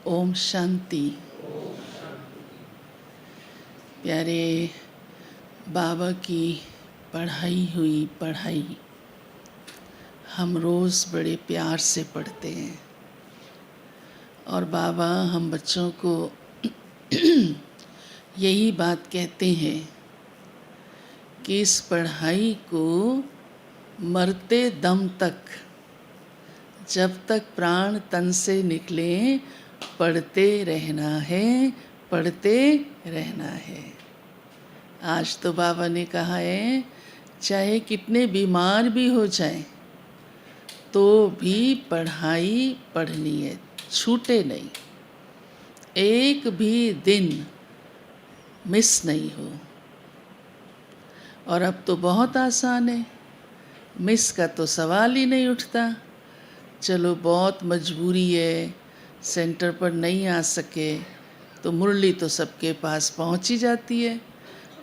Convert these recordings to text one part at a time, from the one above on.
ओम शांति। प्यारे बाबा की पढ़ाई हुई पढ़ाई हम रोज़ बड़े प्यार से पढ़ते हैं और बाबा हम बच्चों को यही बात कहते हैं कि इस पढ़ाई को मरते दम तक, जब तक प्राण तन से निकले, पढ़ते रहना है, पढ़ते रहना है। आज तो बाबा ने कहा है चाहे कितने बीमार भी हो जाएं तो भी पढ़ाई पढ़नी है, छूटे नहीं, एक भी दिन मिस नहीं हो। और अब तो बहुत आसान है, मिस का तो सवाल ही नहीं उठता। चलो बहुत मजबूरी है, सेंटर पर नहीं आ सके तो मुरली तो सबके पास पहुंच ही जाती है,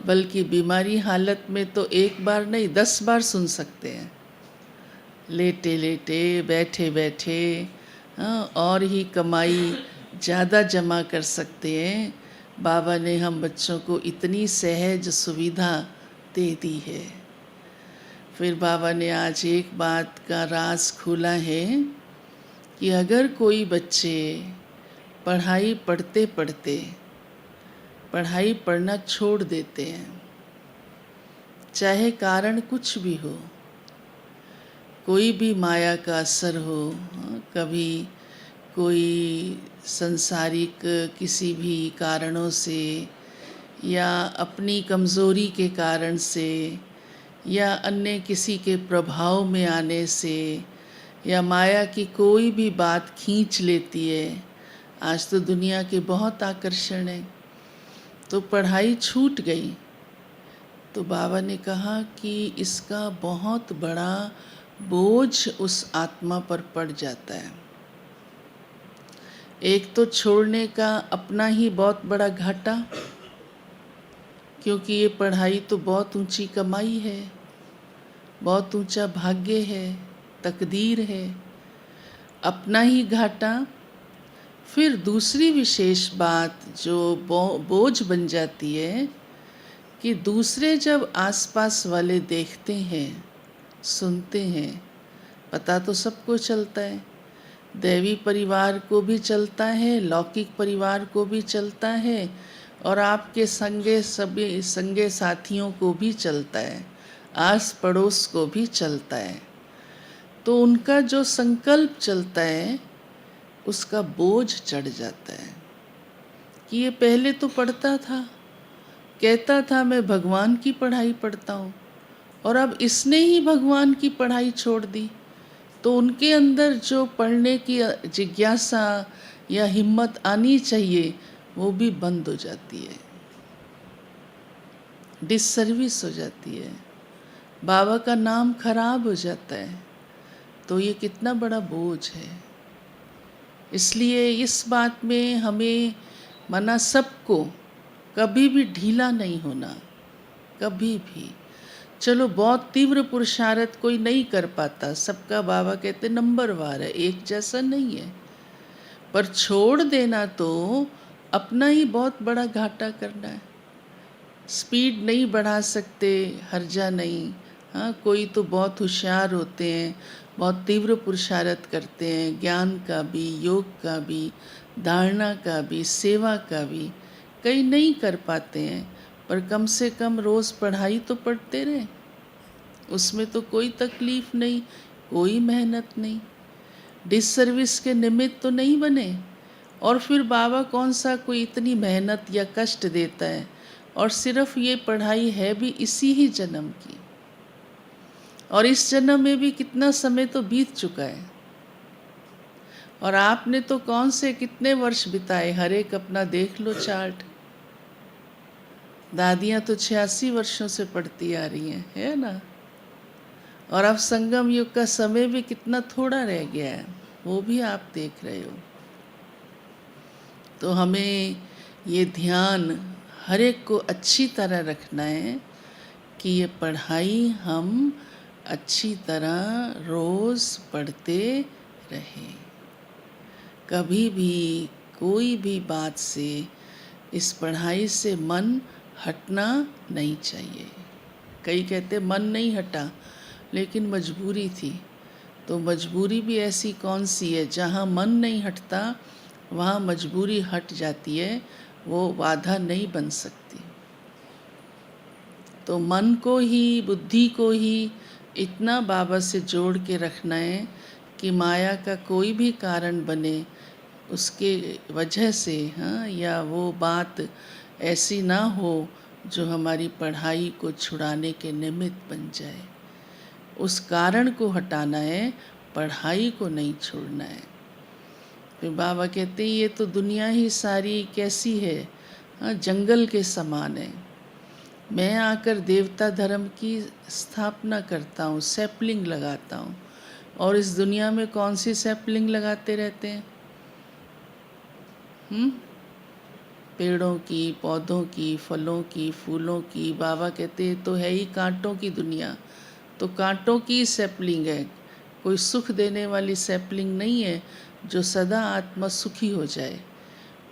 बल्कि बीमारी हालत में तो एक बार नहीं 10 बार सुन सकते हैं, लेटे लेटे बैठे बैठे। और ही कमाई ज़्यादा जमा कर सकते हैं। बाबा ने हम बच्चों को इतनी सहज सुविधा दे दी है। फिर बाबा ने आज एक बात का राज खोला है कि अगर कोई बच्चे पढ़ाई पढ़ते पढ़ते पढ़ाई पढ़ना छोड़ देते हैं, चाहे कारण कुछ भी हो, कोई भी माया का असर हो, कभी कोई संसारिक किसी भी कारणों से या अपनी कमज़ोरी के कारण से या अन्य किसी के प्रभाव में आने से या माया की कोई भी बात खींच लेती है। आज तो दुनिया के बहुत आकर्षण है, तो पढ़ाई छूट गई तो बाबा ने कहा कि इसका बहुत बड़ा बोझ उस आत्मा पर पड़ जाता है। एक तो छोड़ने का अपना ही बहुत बड़ा घाटा, क्योंकि ये पढ़ाई तो बहुत ऊंची कमाई है, बहुत ऊंचा भाग्य है, तकदीर है, अपना ही घाटा। फिर दूसरी विशेष बात जो बोझ बन जाती है कि दूसरे जब आसपास वाले देखते हैं, सुनते हैं, पता तो सबको चलता है, दैवी परिवार को भी चलता है, लौकिक परिवार को भी चलता है और आपके सभी संगे साथियों को भी चलता है, आस पड़ोस को भी चलता है। तो उनका जो संकल्प चलता है उसका बोझ चढ़ जाता है कि ये पहले तो पढ़ता था, कहता था मैं भगवान की पढ़ाई पढ़ता हूँ, और अब इसने ही भगवान की पढ़ाई छोड़ दी। तो उनके अंदर जो पढ़ने की जिज्ञासा या हिम्मत आनी चाहिए वो भी बंद हो जाती है, डिससर्विस हो जाती है, बाबा का नाम खराब हो जाता है। तो ये कितना बड़ा बोझ है। इसलिए इस बात में हमें मना सबको कभी भी ढीला नहीं होना, कभी भी। चलो बहुत तीव्र पुरुषार्थ कोई नहीं कर पाता, सबका बाबा कहते नंबरवार है, एक जैसा नहीं है, पर छोड़ देना तो अपना ही बहुत बड़ा घाटा करना है। स्पीड नहीं बढ़ा सकते, हर्जा नहीं। हाँ, कोई तो बहुत होशियार होते हैं, बहुत तीव्र पुरुषार्थ करते हैं, ज्ञान का भी, योग का भी, धारणा का भी, सेवा का भी। कई नहीं कर पाते हैं, पर कम से कम रोज़ पढ़ाई तो पढ़ते रहें, उसमें तो कोई तकलीफ़ नहीं, कोई मेहनत नहीं, डिससर्विस के निमित्त तो नहीं बने। और फिर बाबा कौन सा कोई इतनी मेहनत या कष्ट देता है, और सिर्फ ये पढ़ाई है भी इसी ही जन्म की, और इस जन्म में भी कितना समय तो बीत चुका है। और आपने तो कौन से कितने वर्ष बिताए, हर एक अपना देख लो चार्ट। दादियाँ तो 86 वर्षों से पढ़ती आ रही हैं, है ना। और अब संगम युग का समय भी कितना थोड़ा रह गया है, वो भी आप देख रहे हो। तो हमें ये ध्यान हर एक को अच्छी तरह रखना है कि ये पढ़ाई हम अच्छी तरह रोज़ पढ़ते रहें, कभी भी कोई भी बात से, इस पढ़ाई से मन हटना नहीं चाहिए। कई कहते मन नहीं हटा, लेकिन मजबूरी थी। तो मजबूरी भी ऐसी कौन सी है, जहाँ मन नहीं हटता वहाँ मजबूरी हट जाती है, वो बाधा नहीं बन सकती। तो मन को ही, बुद्धि को ही इतना बाबा से जोड़ के रखना है कि माया का कोई भी कारण बने, उसके वजह से, हाँ, या वो बात ऐसी ना हो जो हमारी पढ़ाई को छुड़ाने के निमित्त बन जाए। उस कारण को हटाना है, पढ़ाई को नहीं छोड़ना है। फिर बाबा कहते हैं ये तो दुनिया ही सारी कैसी है, हाँ, जंगल के समान है। मैं आकर देवता धर्म की स्थापना करता हूँ, सैपलिंग लगाता हूँ, और इस दुनिया में कौन सी सैपलिंग लगाते रहते हैं? पेड़ों की, पौधों की, फलों की, फूलों की। बाबा कहते हैं तो है ही कांटों की दुनिया, तो कांटों की सैपलिंग है, कोई सुख देने वाली सैपलिंग नहीं है जो सदा आत्मा सुखी हो जाए।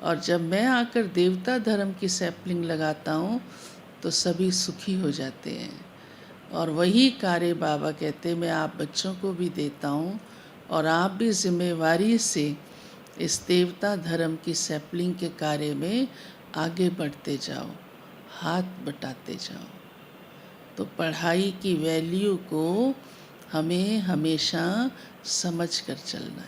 और जब मैं आकर देवता धर्म की सैपलिंग लगाता हूँ तो सभी सुखी हो जाते हैं। और वही कार्य बाबा कहते मैं आप बच्चों को भी देता हूँ, और आप भी जिम्मेवारी से इस देवता धर्म की सैपलिंग के कार्य में आगे बढ़ते जाओ, हाथ बटाते जाओ। तो पढ़ाई की वैल्यू को हमें हमेशा समझ कर चलना है।